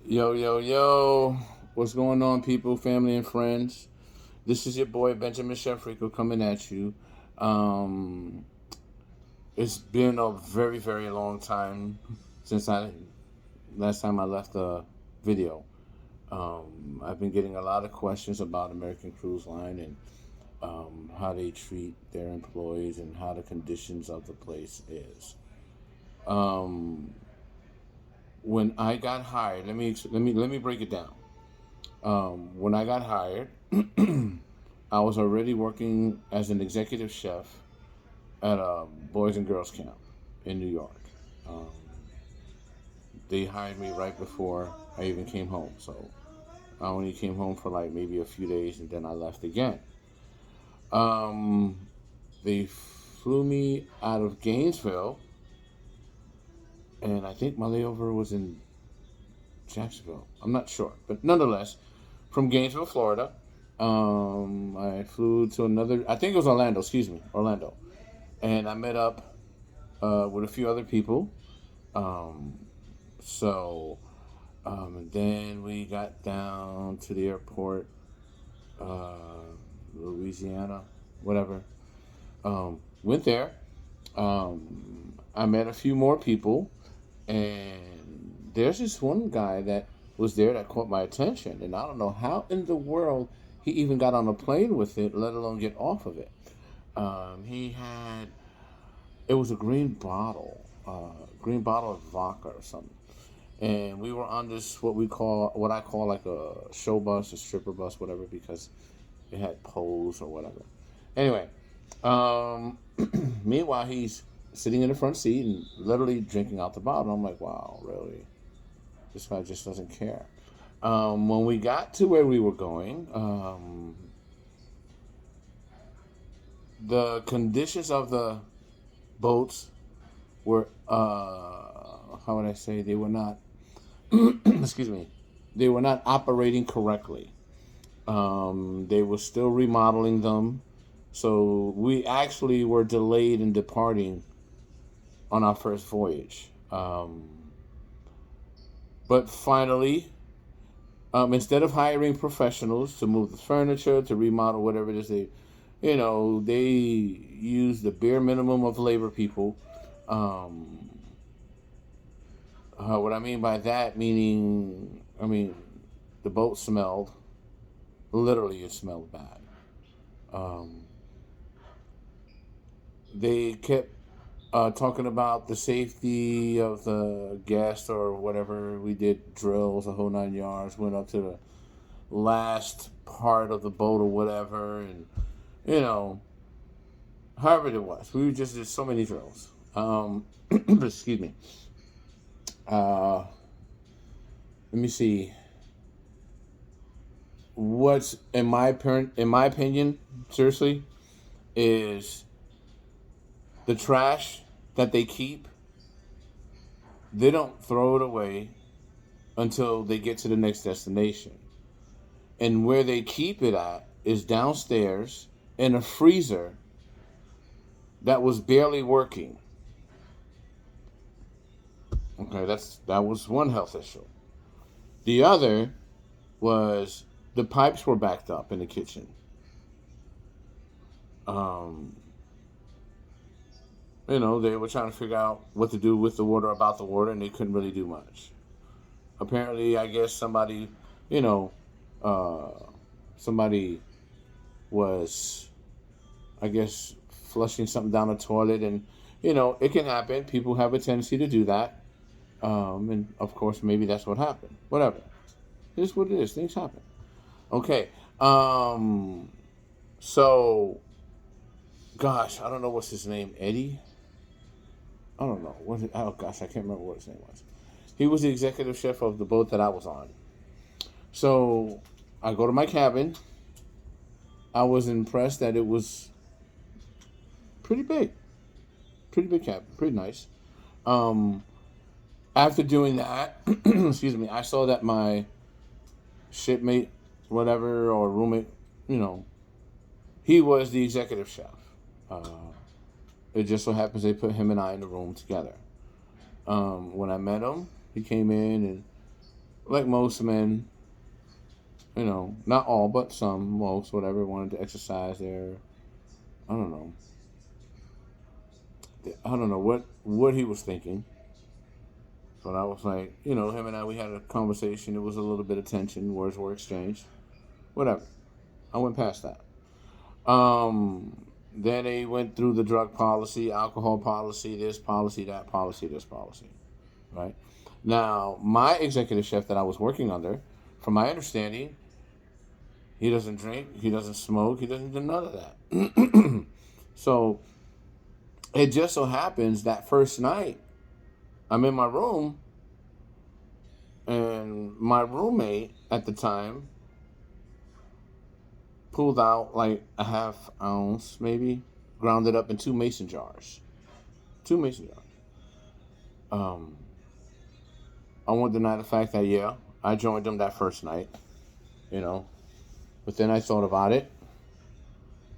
Yo, yo, yo. What's going on, people, family, and friends? This is your boy, Benjamin Shefrico, coming at you. Um, it's been a very, very long time since last time I left a video. I've been getting a lot of questions about American Cruise Line and how they treat their employees and how the conditions of the place is. Um, when I got hired, let me break it down. When I got hired, I was already working as an executive chef at a Boys and Girls Camp in New York. Um, they hired me right before I even came home, so I only came home for like maybe a few days, and then I left again. Um, they flew me out of Gainesville, and I think my layover was in Jacksonville. I'm not sure, but nonetheless, from Gainesville, Florida, I flew to another. I think it was Orlando. Excuse me, Orlando, and I met up with a few other people. Um, so, and then we got down to the airport, uh, Louisiana, whatever. Went there. I met a few more people, and there's this one guy that was there that caught my attention, and I don't know how in the world he even got on a plane with it, let alone get off of it. He had it was a green bottle of vodka or something, and we were on this what I call like a show bus, a stripper bus, whatever, because it had poles or whatever. Anyway, um, meanwhile he's sitting in the front seat and literally drinking out the bottle. I'm like, wow, really? This guy just doesn't care. When we got to where we were going, the conditions of the boats were, how would I say, they were not, excuse me, they were not operating correctly. They were still remodeling them. So we actually were delayed in departing on our first voyage. But finally, instead of hiring professionals to move the furniture, to remodel whatever it is they use the bare minimum of labor people. Um, what I mean by that, the boat smelled. Literally, it smelled bad. Um, they kept talking about the safety of the guest or whatever. We did drills, a whole 9 yards. Went up to the last part of the boat or whatever, and you know, however it was, we just did so many drills. Excuse me. Uh, Let me see. What's in my opinion, seriously, is the trash that they keep. They don't throw it away until they get to the next destination. And where they keep it at is downstairs in a freezer that was barely working. Okay, that was one health issue. The other was the pipes were backed up in the kitchen. Um, they were trying to figure out what to do with the water, about the water, and they couldn't really do much. Apparently, I guess you know, uh, somebody was, I guess, flushing something down the toilet, and it can happen. People have a tendency to do that, and of course, maybe that's what happened. Whatever, it is what it is. Things happen. Okay. Um, so, gosh, I don't know what's his name. Eddie. I don't know. Oh gosh, I can't remember what his name was. He was the executive chef of the boat that I was on. So I go to my cabin. I was impressed that it was pretty big, pretty big cabin, pretty nice. Um, After doing that, excuse me, I saw that my shipmate, whatever, or roommate, you know, he was the executive chef. Uh, it just so happens they put him and I in the room together. When I met him, he came in and like most men, not all, but some, most, whatever, wanted to exercise their, I don't know, I don't know what he was thinking. But I was like, him and I, we had a conversation. It was a little bit of tension. Words were exchanged. Whatever. I went past that. Then they went through the drug policy, alcohol policy, this policy, that policy, this policy. Right? Now, my executive chef that I was working under, from my understanding, he doesn't drink, he doesn't smoke, he doesn't do none of that. So it just so happens that first night, I'm in my room, and my roommate at the time pulled out like a half ounce, maybe, ground it up in two mason jars. Two mason jars. Um, I won't deny the fact that, yeah, I joined them that first night, you know. But then I thought about it,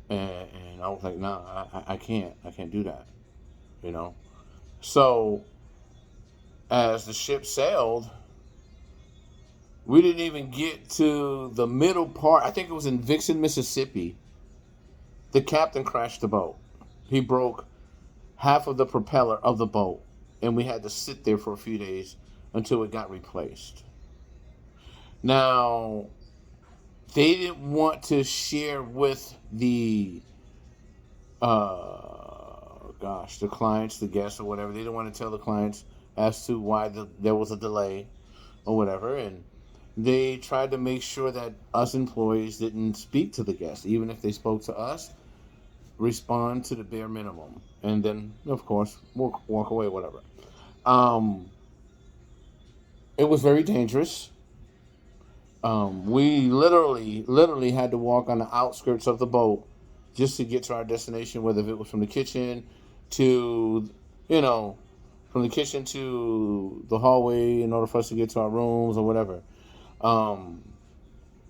and I was like, nah, I can't. I can't do that, you know. So as the ship sailed, we didn't even get to the middle part. I think it was in Vixen, Mississippi. The captain crashed the boat. He broke half of the propeller of the boat, and we had to sit there for a few days until it got replaced. Now, they didn't want to share with the clients, the guests, or whatever. They didn't want to tell the clients as to why there was a delay or whatever, and they tried to make sure that us employees didn't speak to the guests, even if they spoke to us, respond to the bare minimum, and then, of course, walk away, whatever. Um, it was very dangerous. We literally had to walk on the outskirts of the boat just to get to our destination, whether it was from the kitchen to, you know, from the kitchen to the hallway in order for us to get to our rooms or whatever. Um,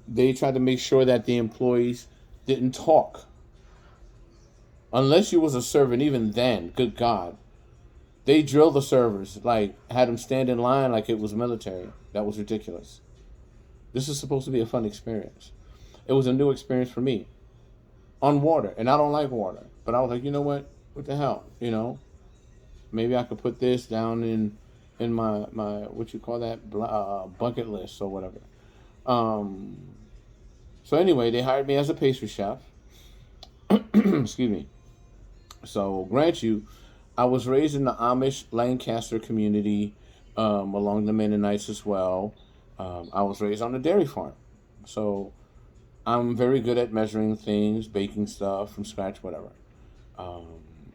they tried to make sure that the employees didn't talk. Unless you was a servant, even then, good God, they drilled the servers, like had them stand in line like it was military. That was ridiculous. This is supposed to be a fun experience. It was a new experience for me on water, and I don't like water. But I was like, you know what? What the hell? Maybe I could put this down in my what you call that bucket list or whatever. Um, so anyway, they hired me as a pastry chef. Excuse me. So grant you, I was raised in the Amish Lancaster community, along the Mennonites as well. I was raised on a dairy farm, so I'm very good at measuring things, baking stuff from scratch, whatever. Um,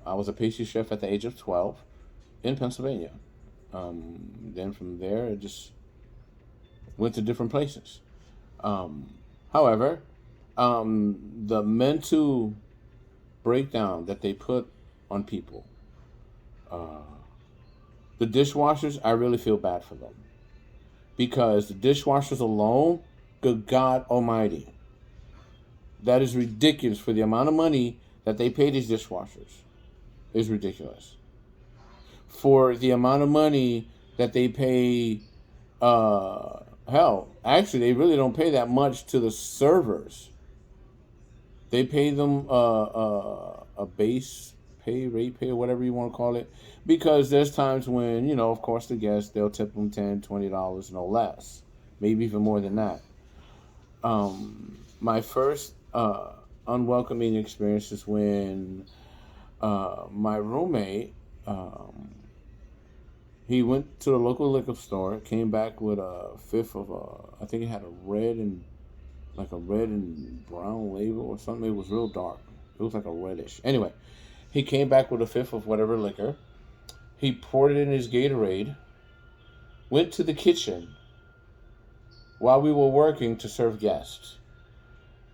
I was a pastry chef at the age of 12 in Pennsylvania. Then from there, I just went to different places. Um, However, the mental breakdown that they put on people, uh, the dishwashers, I really feel bad for them because the dishwashers alone, good God Almighty, that is ridiculous for the amount of money that they pay these dishwashers. Is ridiculous for the amount of money that they pay. Hell, actually, they really don't pay that much to the servers. They pay them a base pay, rate pay, or whatever you want to call it, because there's times when, of course, the guests, they'll tip them $10, $20, no less, maybe even more than that. My first unwelcoming experience is when my roommate, he went to the local liquor store, came back with a fifth of I think it had a red and brown label or something. It was real dark. It was like a reddish. Anyway, he came back with a fifth of whatever liquor. He poured it in his Gatorade, went to the kitchen while we were working to serve guests.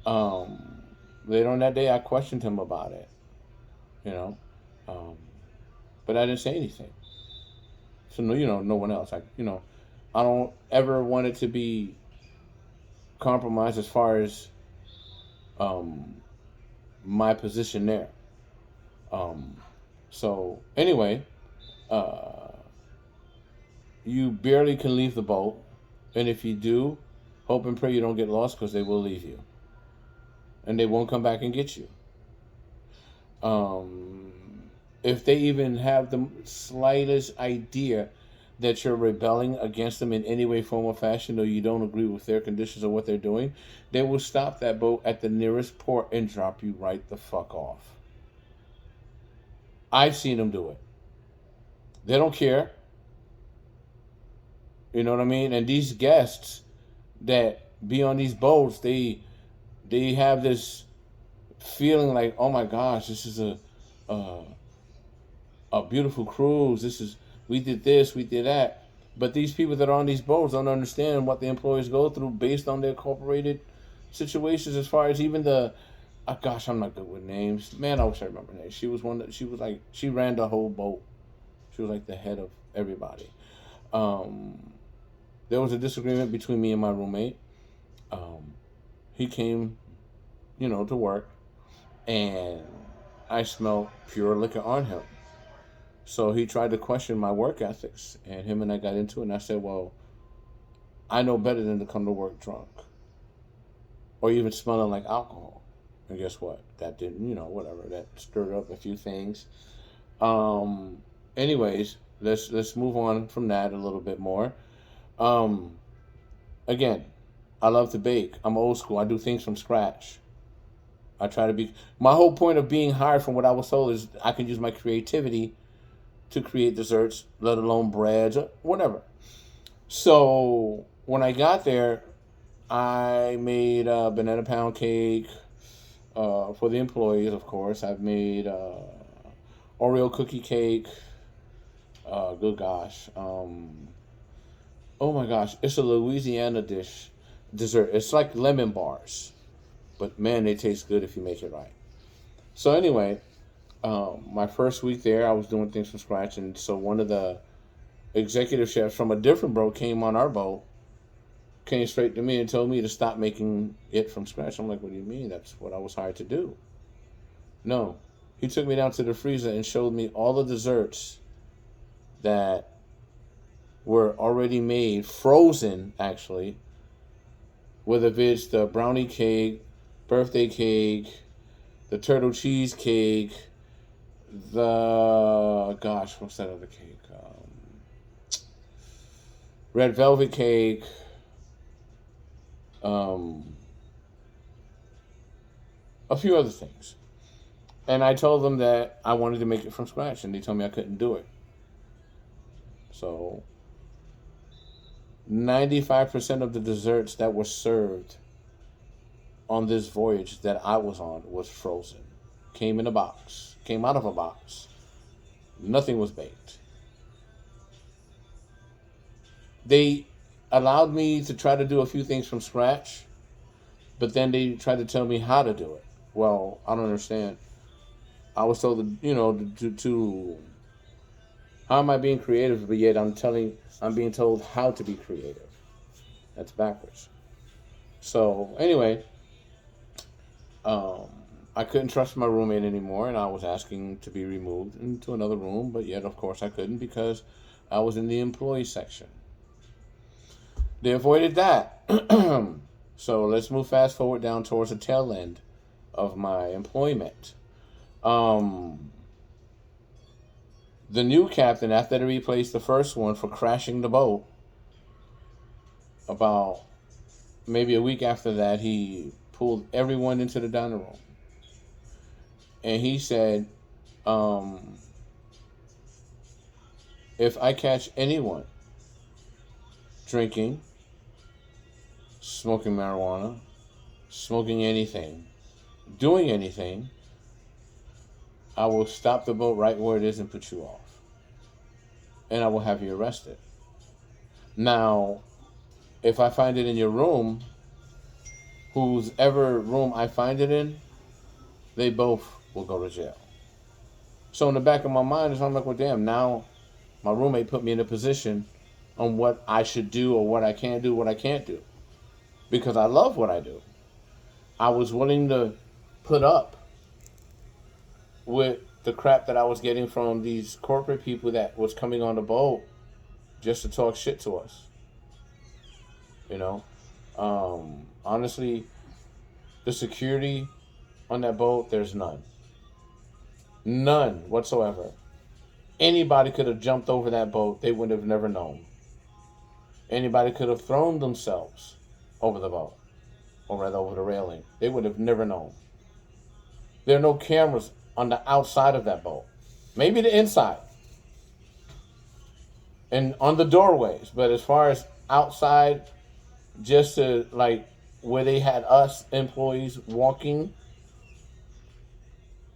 Um, Later on that day, I questioned him about it, you know, um, but I didn't say anything. So no, no one else. I don't ever want it to be compromised as far as um, my position there. Um, so anyway, uh, you barely can leave the boat. And if you do, hope and pray you don't get lost, because they will leave you. And they won't come back and get you. Um, if they even have the slightest idea that you're rebelling against them in any way, form, or fashion, or you don't agree with their conditions or what they're doing, they will stop that boat at the nearest port and drop you right the fuck off. I've seen them do it. They don't care. You know what I mean? And these guests that be on these boats, they have this feeling like, oh my gosh, this is a, a beautiful cruise. This is, we did this, we did that. But these people that are on these boats don't understand what the employees go through based on their corporated situations. As far as even the, oh gosh, I'm not good with names. Man, I wish I remember names. She was one that, she was like, she ran the whole boat. She was like the head of everybody. Um, there was a disagreement between me and my roommate. He came, to work, and I smelled pure liquor on him. So he tried to question my work ethics, and him and I got into it. And I said, well, I know better than to come to work drunk or even smelling like alcohol. And guess what? That didn't, whatever. That stirred up a few things. Um, anyways, let's move on from that a little bit more. Um, again, I love to bake. I'm old school. I do things from scratch. I try to be. My whole point of being hired, from what I was told, is I can use my creativity to create desserts, let alone breads, or whatever. So when I got there, I made a banana pound cake for the employees, of course. I've made Oreo cookie cake. Good gosh. Oh my gosh, it's a Louisiana dessert. It's like lemon bars, but man, they taste good if you make it right. So anyway, my first week there, I was doing things from scratch, and so one of the executive chefs from a different boat came on our boat, came straight to me and told me to stop making it from scratch. I'm like, what do you mean? That's what I was hired to do. No, he took me down to the freezer and showed me all the desserts that were already made, frozen actually, whether it's the brownie cake, birthday cake, the turtle cheesecake, the, gosh, what's that other cake? Red velvet cake, um, a few other things. And I told them that I wanted to make it from scratch, and they told me I couldn't do it. So 95% of the desserts that were served on this voyage that I was on was frozen. Came in a box. Came out of a box. Nothing was baked. They allowed me to try to do a few things from scratch, but then they tried to tell me how to do it. Well, I don't understand. I was told to how am I being creative, but yet I'm being told how to be creative. That's backwards. So anyway, um, I couldn't trust my roommate anymore, and I was asking to be removed into another room, but yet of course I couldn't because I was in the employee section. They avoided that. So let's move fast forward down towards the tail end of my employment. Um, the new captain, after they replaced the first one for crashing the boat, about maybe a week after that, he pulled everyone into the dining room. And he said, um, if I catch anyone drinking, smoking marijuana, smoking anything, doing anything, I will stop the boat right where it is and put you off. And I will have you arrested. Now, if I find it in your room, whose ever room I find it in, they both will go to jail. So in the back of my mind, I'm like, well, damn, now my roommate put me in a position on what I should do or what I can't do, what I can't do. Because I love what I do. I was willing to put up with the crap that I was getting from these corporate people that was coming on the boat just to talk shit to us. You know, honestly, the security on that boat, there's none whatsoever. Anybody could have jumped over that boat; they would have never known. Anybody could have thrown themselves over the boat, or rather over the railing. They would have never known. There are no cameras on the outside of that boat. Maybe the inside and on the doorways, but as far as outside, just to like where they had us employees walking,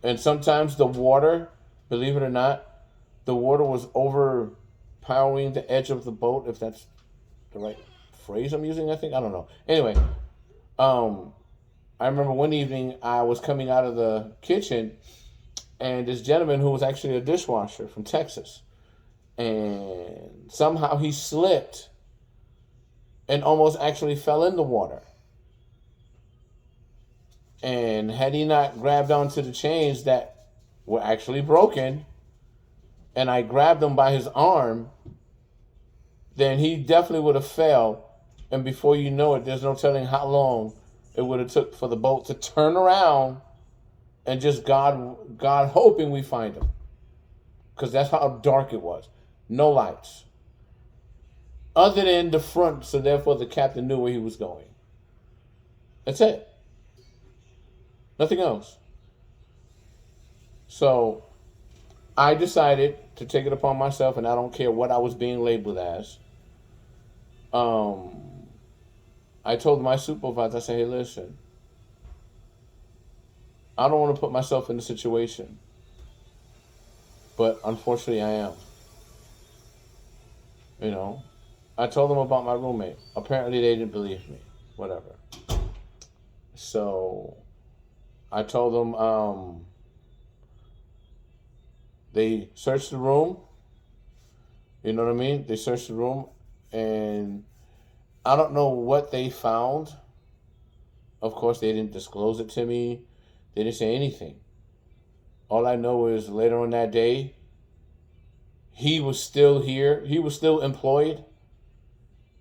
and sometimes the water, believe it or not, the water was overpowering the edge of the boat. If that's the right phrase I'm using, I don't know. Anyway, um, I remember one evening I was coming out of the kitchen, and this gentleman who was actually a dishwasher from Texas, and somehow he slipped and almost actually fell in the water. And had he not grabbed onto the chains that were actually broken, and I grabbed him by his arm, then he definitely would have fell. And before you know it, there's no telling how long it would have took for the boat to turn around, and just God hoping we find him, because that's how dark it was. No lights other than the front, so therefore the captain knew where he was going. That's it. Nothing else. So I decided to take it upon myself, and I don't care what I was being labeled as. Um, I told my supervisor, I said, hey, listen, I don't want to put myself in a situation, but unfortunately I am. You know, I told them about my roommate. Apparently they didn't believe me. Whatever. So I told them they searched the room. You know what I mean? They searched the room, and I don't know what they found. Of course, they didn't disclose it to me. They didn't say anything. All I know is later on that day, he was still here. He was still employed.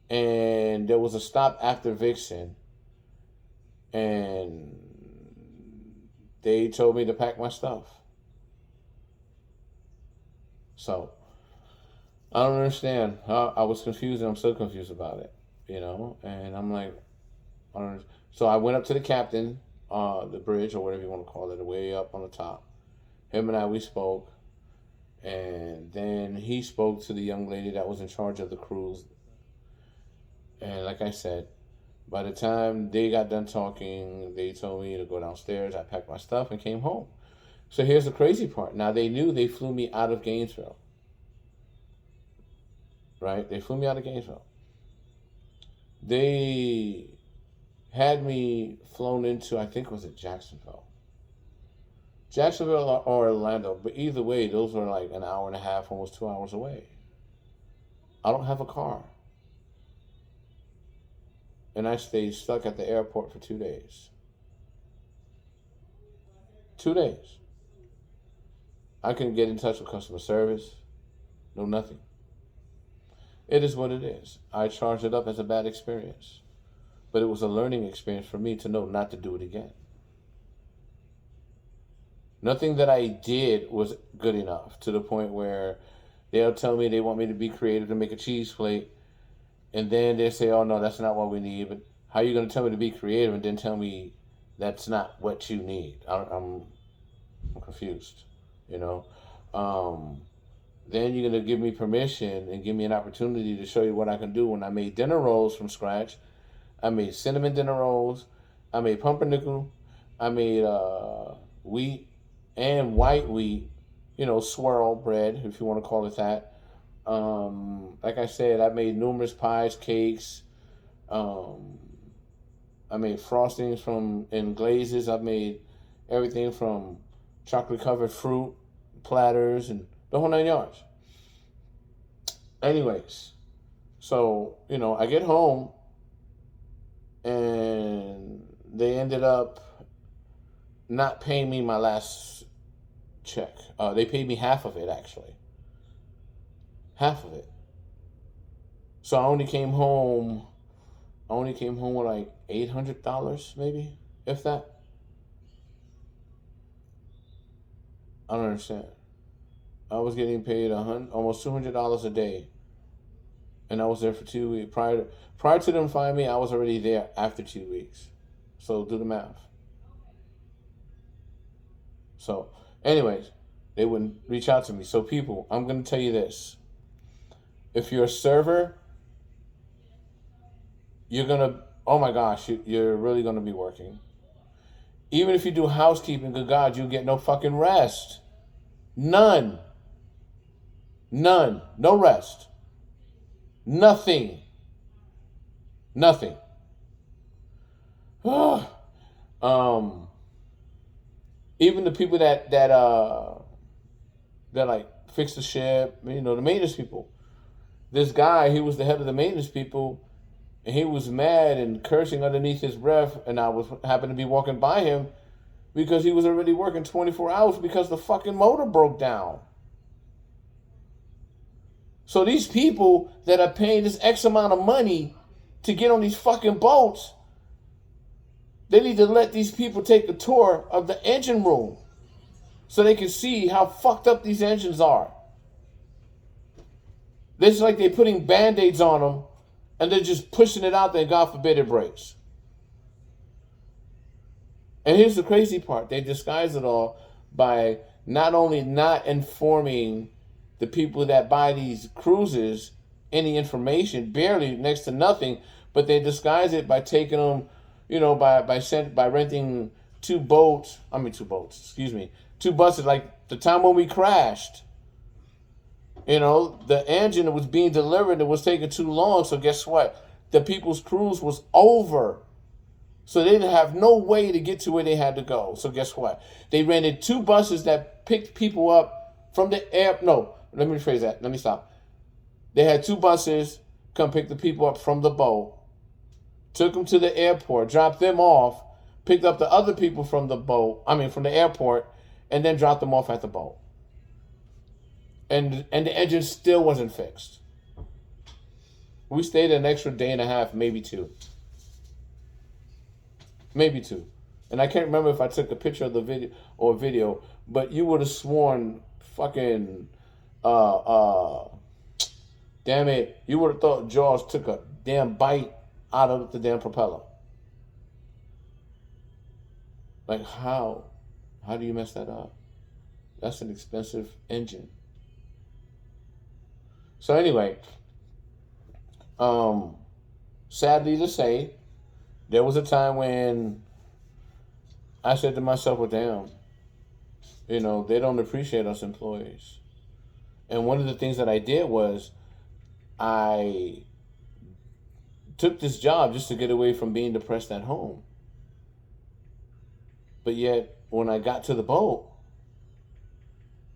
And there was a stop after Vixen. And they told me to pack my stuff. So, I don't understand. I was confused, and I'm still confused about it. And I'm like, I don't understand. So I went up to the captain, the bridge or whatever you want to call it, way up on the top. Him and we spoke, and then he spoke to the young lady that was in charge of the cruise. And like I said, by the time they got done talking, they told me to go downstairs. I packed my stuff and came home. So here's the crazy part. Now they knew they flew me out of Gainesville. Right? They flew me out of Gainesville. They had me flown into, I think, was it Jacksonville or Orlando, but either way, those were like an hour and a half, almost 2 hours away. I don't have a car. And I stayed stuck at the airport for 2 days. 2 days. I couldn't get in touch with customer service. No, nothing. It is what it is. I charged it up as a bad experience. But it was a learning experience for me to know not to do it again. Nothing that I did was good enough to the point where they'll tell me they want me to be creative to make a cheese plate, and then they say, oh no, that's not what we need. But how are you going to tell me to be creative and then tell me that's not what you need? I'm confused, you know. Then you're going to give me permission and give me an opportunity to show you what I can do. When I made dinner rolls from scratch, I made cinnamon dinner rolls, I made pumpernickel, I made wheat and white wheat, swirl bread, if you want to call it that. Like I said, I made numerous pies, cakes. I made frostings and glazes. I've made everything from chocolate covered fruit, platters, and the whole 9 yards. Anyways, so, I get home, and they ended up not paying me my last check. They paid me half of it, actually. Half of it. So I only came home I only came home with like $800, maybe, if that. I don't understand. I was getting paid almost $200 a day, and I was there for 2 weeks. Prior to them finding me, I was already there after 2 weeks. So do the math. So, anyways, they wouldn't reach out to me. So, people, I'm going to tell you this: if you're a server, you're gonna, oh my gosh, you're really gonna be working. Even if you do housekeeping, good God, you get no fucking rest. None. None. No rest. Nothing. Nothing. um, Even the people that like fix the ship, the maintenance people. This guy, he was the head of the maintenance people, and he was mad and cursing underneath his breath, and I was happened to be walking by him because he was already working 24 hours because the fucking motor broke down. So these people that are paying this X amount of money to get on these fucking boats, they need to let these people take a tour of the engine room so they can see how fucked up these engines are. It's like they're putting Band-Aids on them and they're just pushing it out there, and God forbid it breaks. And here's the crazy part. They disguise it all by not only not informing the people that buy these cruises any information, barely, next to nothing, but they disguise it by taking them, by renting two buses, like the time when we crashed. The engine that was being delivered, it was taking too long, so guess what? The people's cruise was over. So they didn't have no way to get to where they had to go. So guess what? They rented two buses that picked people up from the air. No, let me rephrase that. Let me stop. They had two buses come pick the people up from the boat, took them to the airport, dropped them off, picked up the other people from from the airport, and then dropped them off at the boat. And the engine still wasn't fixed. We stayed an extra day and a half, maybe two. Maybe two. And I can't remember if I took a picture of the video, but you would have sworn fucking damn it, you would have thought Jaws took a damn bite out of the damn propeller. Like how? How do you mess that up? That's an expensive engine. So anyway, sadly to say, there was a time when I said to myself, well, damn, they don't appreciate us employees. And one of the things that I did was I took this job just to get away from being depressed at home. But yet, when I got to the boat,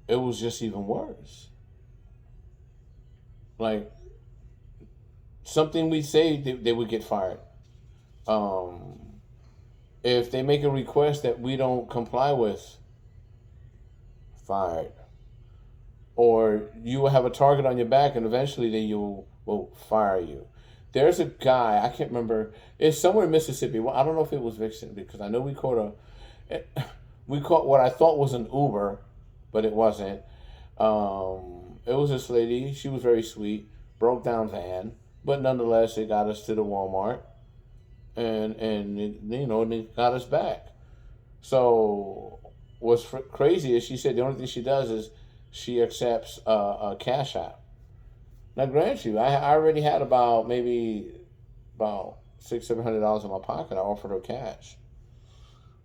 it was just even worse. Like, something we say, they would get fired. If they make a request that we don't comply with, fired. Or you will have a target on your back, and eventually they will fire you. There's a guy, I can't remember, it's somewhere in Mississippi. Well, I don't know if it was Vixen, because I know we caught what I thought was an Uber, but it wasn't. It was this lady. She was very sweet. Broke down van, but nonetheless, it got us to the Walmart, and it got us back. So what's crazy is she said the only thing she does is she accepts a Cash App. Now, grant you, I already had about $600-700 in my pocket. I offered her cash,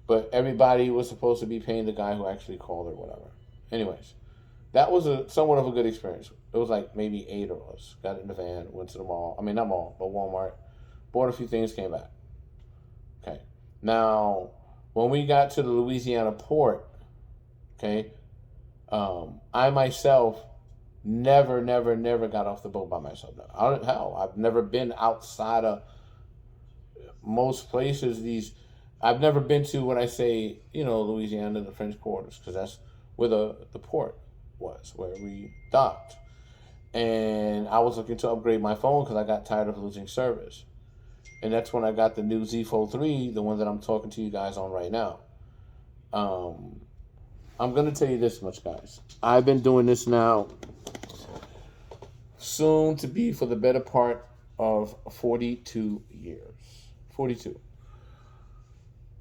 but everybody was supposed to be paying the guy who actually called or whatever. Anyways. That was somewhat of a good experience. It was like maybe 8 of us. Got in the van, went to the mall. I mean, not mall, but Walmart. Bought a few things, came back. Okay. Now, when we got to the Louisiana port, okay, I myself never got off the boat by myself. I've never been outside of most places. I've never been to, when I say, Louisiana, the French quarters, because that's where the port was, where we docked. And I was looking to upgrade my phone because I got tired of losing service. And that's when I got the new Z Fold 3, the one that I'm talking to you guys on right now. Um, I'm going to tell you this much, guys. I've been doing this now, soon to be for the better part of 42 years. 42.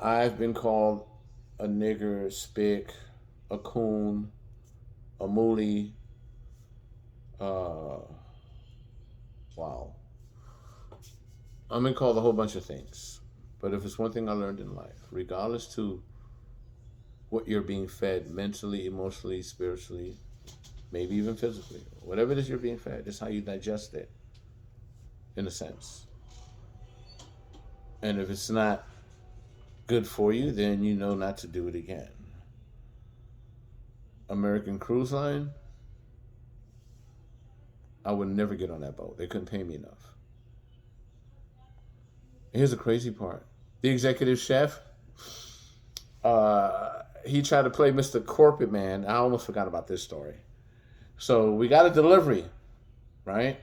I've been called a nigger, spick, a coon, a moolie. Uh, wow. I've been called a whole bunch of things. But if it's one thing I learned in life, regardless to what you're being fed mentally, emotionally, spiritually, maybe even physically, whatever it is you're being fed, it's how you digest it, in a sense. And if it's not good for you, then you know not to do it again. American Cruise Line, I would never get on that boat. They couldn't pay me enough. Here's the crazy part. The executive chef, he tried to play Mr. Corporate Man. I almost forgot about this story. So we got a delivery, right?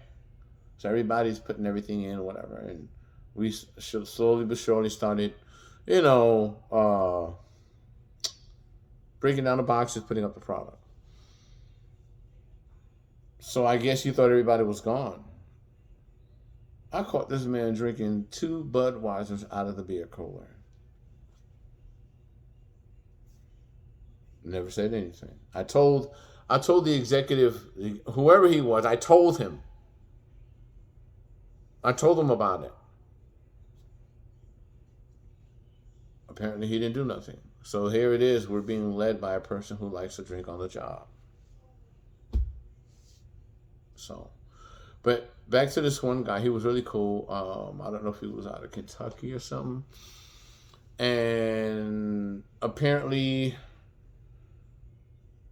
So everybody's putting everything in, whatever. And we slowly but surely started, you know, breaking down the boxes, putting up the product. So I guess you thought everybody was gone. I caught this man drinking 2 Budweisers out of the beer cooler. Never said anything. I told the executive, whoever he was, I told him about it. Apparently he didn't do nothing. So here it is, we're being led by a person who likes to drink on the job. So, but back to this one guy, he was really cool. I don't know if he was out of Kentucky or something. And apparently,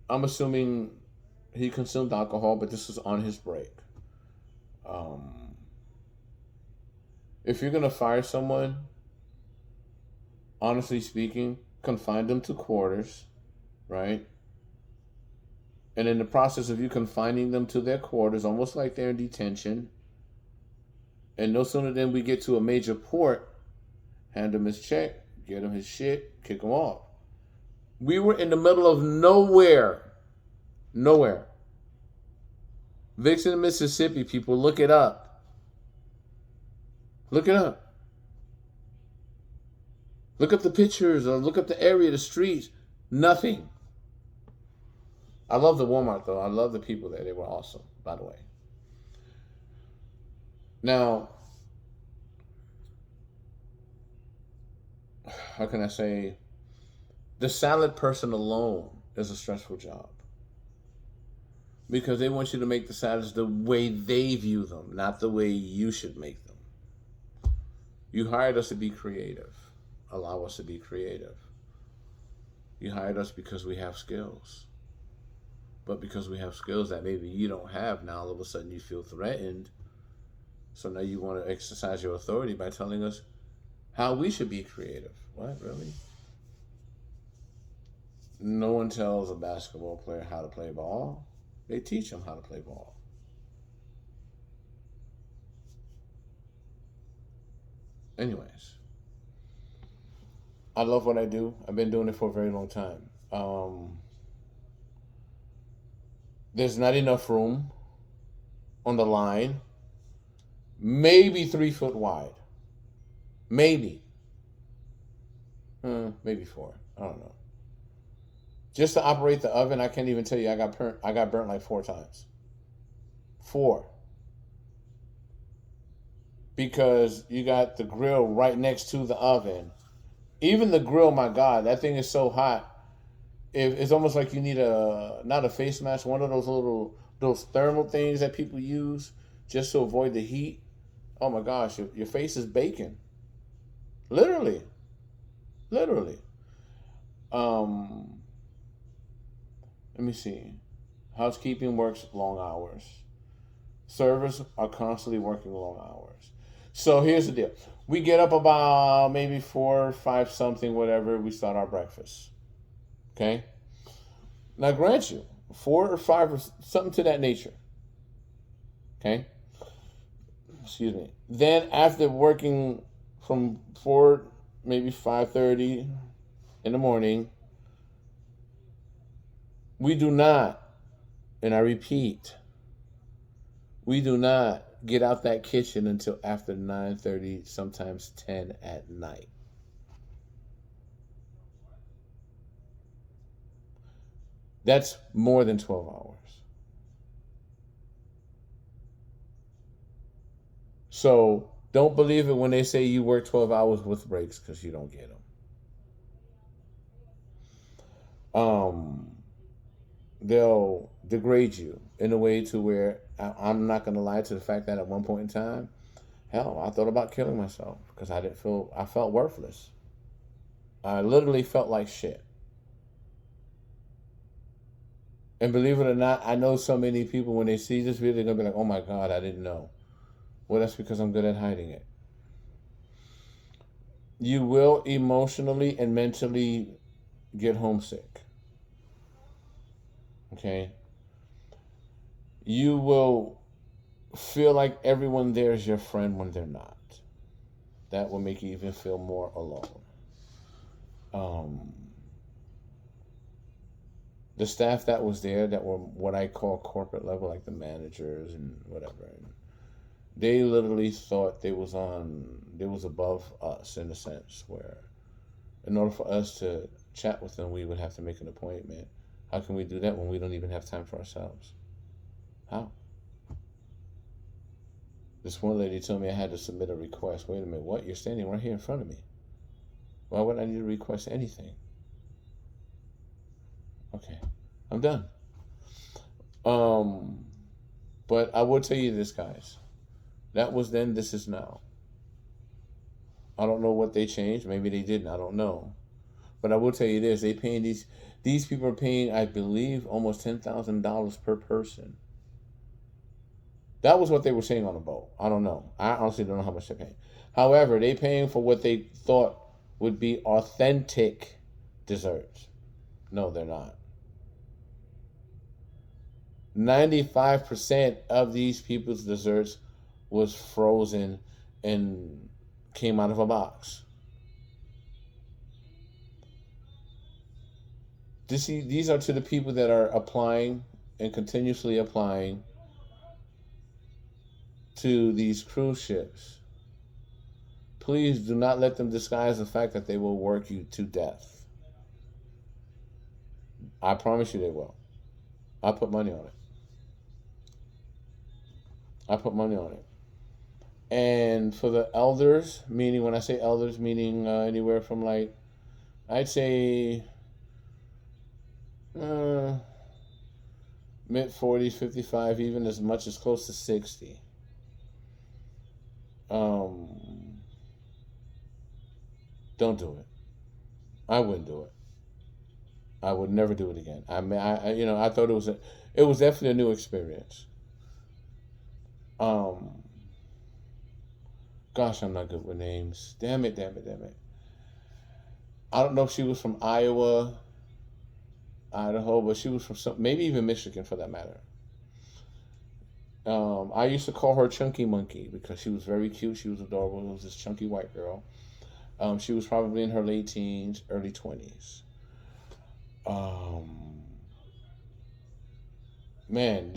I'm assuming he consumed alcohol, but this was on his break. If you're going to fire someone, honestly speaking, confine them to quarters, right? And in the process of you confining them to their quarters, almost like they're in detention, and no sooner than we get to a major port, hand him his check, get him his shit, kick him off. We were in the middle of nowhere. Nowhere. Vixen, Mississippi, people, look it up. Look it up. Look up the pictures or look up the area, the streets. Nothing. I love the Walmart, though. I love the people there. They were awesome, by the way. Now, how can I say? The salad person alone is a stressful job. Because they want you to make the salads the way they view them, not the way you should make them. You hired us to be creative. Allow us to be creative. You hired us because we have skills. But because we have skills that maybe you don't have, now all of a sudden you feel threatened. So now you want to exercise your authority by telling us how we should be creative. What, really? No one tells a basketball player how to play ball. They teach them how to play ball. Anyways, I love what I do. I've been doing it for a very long time. There's not enough room on the line. Maybe 3 foot wide. Maybe. Maybe 4. I don't know. Just to operate the oven, I can't even tell you. I got burnt like 4 times. 4. Because you got the grill right next to the oven. Even the grill, my God, that thing is so hot. It's almost like you need not a face mask, one of those thermal things that people use just to avoid the heat. Oh my gosh, your face is baking. Literally. Let me see. Housekeeping works long hours. Servers are constantly working long hours. So here's the deal. We get up about maybe 4 or 5 something, whatever. We start our breakfast. Okay? Now, grant you, 4 or 5 or something to that nature. Okay? Excuse me. Then after working from 4, maybe 5:30 in the morning. We do not, and I repeat, we do not get out that kitchen until after 9:30, sometimes 10 at night. That's more than 12 hours. So don't believe it when they say you work 12 hours with breaks, because you don't get them. They'll degrade you in a way to where I'm not going to lie to the fact that at one point in time, hell, I thought about killing myself because I felt worthless. I literally felt like shit. And believe it or not, I know so many people when they see this video, they're gonna be like, "Oh my God, I didn't know." Well, that's because I'm good at hiding it. You will emotionally and mentally get homesick. Okay. You will feel like everyone there is your friend when they're not. That will make you even feel more alone. Um, the staff that was there, that were what I call corporate level, like the managers and whatever, they literally thought they was above us in a sense where, in order for us to chat with them, we would have to make an appointment. How can we do that when we don't even have time for ourselves? How? This one lady told me I had to submit a request. Wait a minute, what? You're standing right here in front of me. Why would I need to request anything? Okay, I'm done. Um, but I will tell you this, guys. That was then, this is now. I don't know what they changed. Maybe they didn't. I don't know. But I will tell you this: these people are paying, I believe, almost $10,000 per person. That was what they were saying on the boat. I don't know. I honestly don't know how much they're paying. However, they paying for what they thought would be authentic desserts. No, they're not. 95% of these people's desserts was frozen and came out of a box. These are to the people that are applying and continuously applying to these cruise ships. Please do not let them disguise the fact that they will work you to death. I promise you they will. I put money on it. I put money on it. And for the elders, meaning, when I say elders, meaning anywhere from, like, I'd say uh, mid 40s, 55, even as much as close to 60. Um, don't do it. I wouldn't do it. I would never do it again. I mean, I thought it was definitely a new experience. Um, Gosh, I'm not good with names. Damn it, damn it, damn it. I don't know if she was from Iowa, Idaho, but she was from maybe even Michigan for that matter. I used to call her Chunky Monkey because she was very cute. She was adorable. It was this chunky white girl. She was probably in her late teens, early 20s. Um, Man,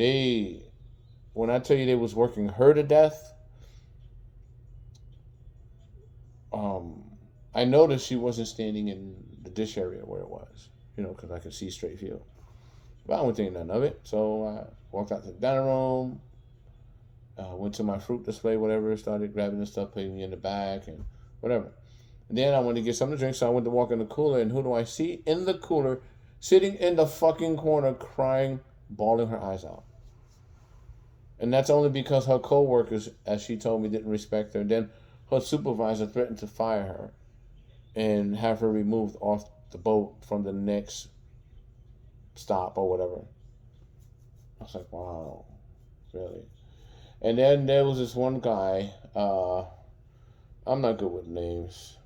when I tell you they was working her to death, um, I noticed she wasn't standing in the dish area where it was, because I could see straight view. But I wasn't thinking nothing of it. So I walked out to the dining room, went to my fruit display, whatever, started grabbing the stuff, putting it in the bag, and whatever. And then I wanted to get something to drink, so I went to walk in the cooler, and who do I see in the cooler, sitting in the fucking corner, crying, bawling her eyes out. And that's only because her co-workers, as she told me, didn't respect her. Then her supervisor threatened to fire her and have her removed off the boat from the next stop or whatever. I was like, wow, really? And then there was this one guy, I'm not good with names,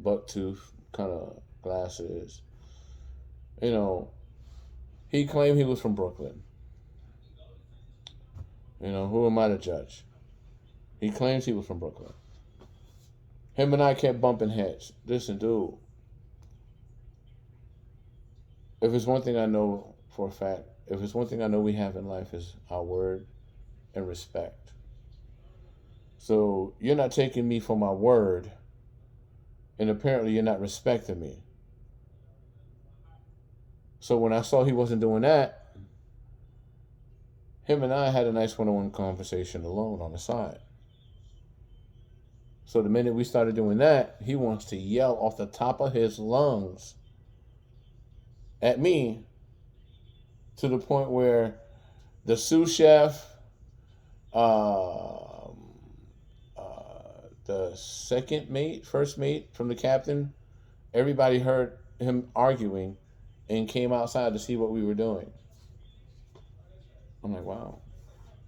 bucktooth, kind of glasses. You know, he claimed he was from Brooklyn. Who am I to judge? He claims he was from Brooklyn. Him and I kept bumping heads. Listen, dude, if it's one thing I know for a fact, if it's one thing I know we have in life is our word and respect. So you're not taking me for my word, and apparently you're not respecting me. So when I saw he wasn't doing that, him and I had a nice one-on-one conversation alone on the side. So the minute we started doing that, he wants to yell off the top of his lungs at me to the point where the sous chef, the second mate, first mate from the captain, everybody heard him arguing and came outside to see what we were doing. I'm like, wow,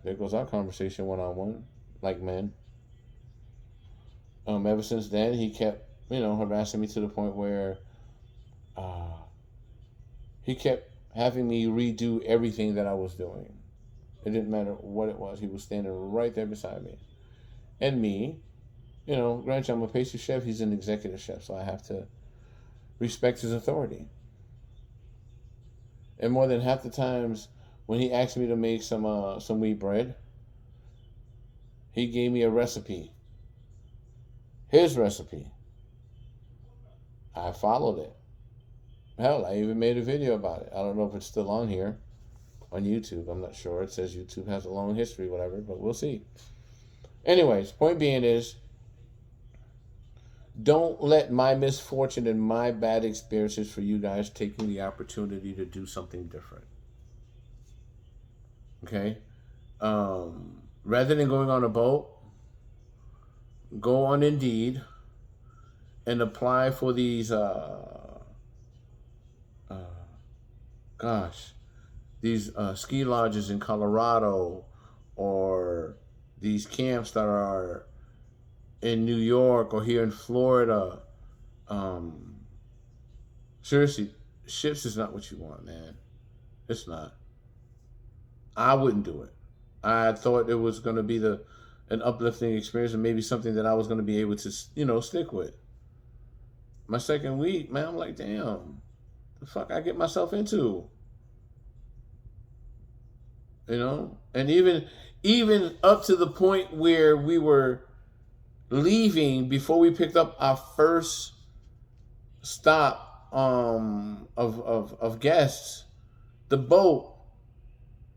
there goes our conversation one-on-one, like men. Ever since then, he kept, harassing me to the point where uh, he kept having me redo everything that I was doing. It didn't matter what it was. He was standing right there beside me. And me, granted, I'm a pastry chef. He's an executive chef, so I have to respect his authority. And more than half the times when he asked me to make some wheat bread, he gave me a recipe. His recipe. I followed it. Hell, I even made a video about it. I don't know if it's still on here on YouTube. I'm not sure. It says YouTube has a long history, whatever, but we'll see. Anyways, point being is, don't let my misfortune and my bad experiences for you guys taking the opportunity to do something different. Okay? Rather than going on a boat, go on Indeed and apply for these, these ski lodges in Colorado, or these camps that are in New York or here in Florida. Seriously, ships is not what you want, man. It's not. I wouldn't do it. I thought it was going to be an uplifting experience and maybe something that I was going to be able to, stick with. My second week, man, I'm like, damn, the fuck I get myself into? And even up to the point where we were leaving, before we picked up our first stop of guests, the boat,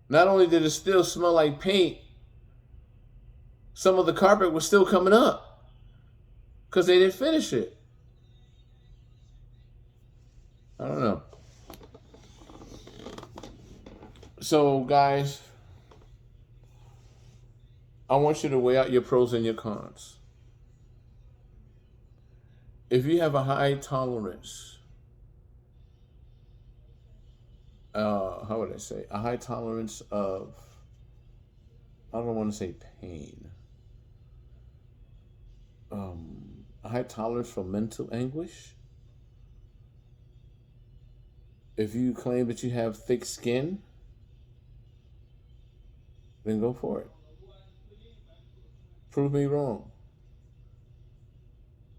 not only did it still smell like paint, some of the carpet was still coming up because they didn't finish it. I don't know. So, guys, I want you to weigh out your pros and your cons. If you have a high tolerance, how would I say? A high tolerance of, I don't want to say pain. A high tolerance for mental anguish. If you claim that you have thick skin, then go for it. Prove me wrong.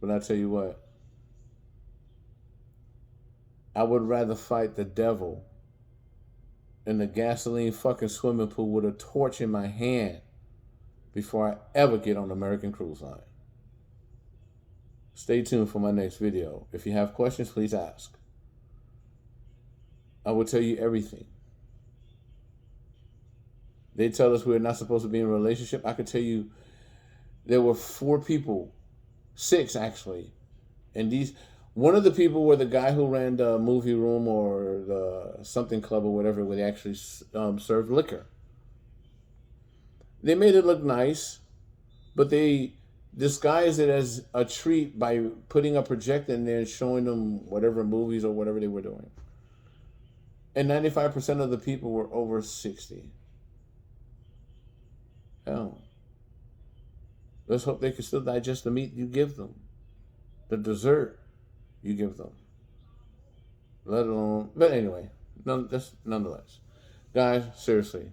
But I tell you what, I would rather fight the devil in the gasoline fucking swimming pool with a torch in my hand before I ever get on American Cruise Line. Stay tuned for my next video. If you have questions, please ask. I will tell you everything. They tell us we're not supposed to be in a relationship. I could tell you there were 4 people, 6 actually, and one of the people were the guy who ran the movie room or the something club or whatever, where they actually served liquor. They made it look nice, but they disguised it as a treat by putting a projector in there and showing them whatever movies or whatever they were doing. And 95% of the people were over 60. Hell, let's hope they can still digest the meat you give them, the dessert you give them, let alone. But anyway, nonetheless, guys, seriously,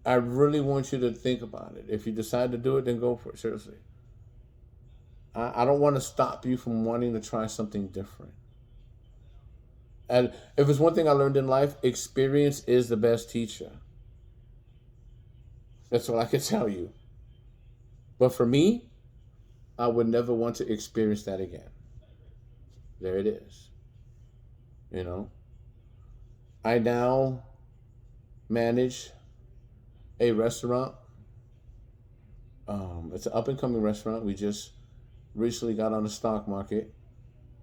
I really want you to think about it. If you decide to do it, then go for it. Seriously, I don't want to stop you from wanting to try something different. And if it's one thing I learned in life, experience is the best teacher. That's all I can tell you. But for me, I would never want to experience that again. There it is. You know, I now manage a restaurant. It's an up and coming restaurant. We just recently got on the stock market,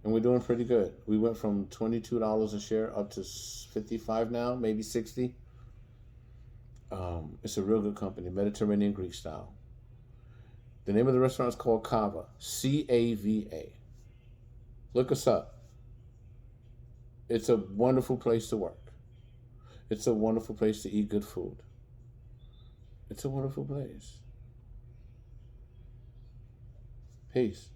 and we're doing pretty good. We went from $22 a share up to 55 now, maybe 60. It's a real good company, Mediterranean Greek style. The name of the restaurant is called Cava, Cava. Look us up. It's a wonderful place to work. It's a wonderful place to eat good food. It's a wonderful place. Peace.